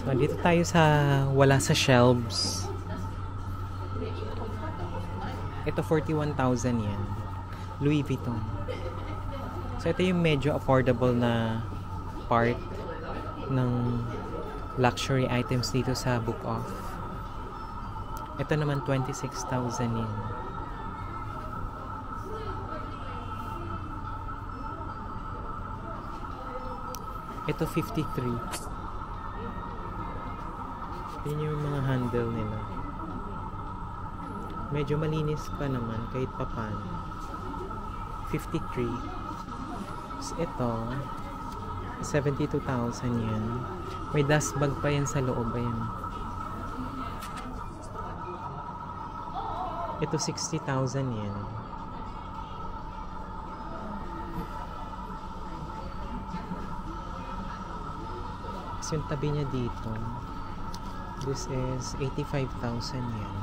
So, dito tayo sa wala sa shelves. Ito 41,000 yan. Louis Vuitton. So, ito yung medyo affordable na part ng luxury items dito sa Book Off. Ito naman 26,000 yan. Ito 53. Yun yung mga handle nila. Medyo malinis pa naman kahit papaano. 53. So, ito 72,000 yan. May dust bag pa yan sa loob. Ayan. Ito 60,000 yan. So, yung tabi niya dito, this is 85,000 yan.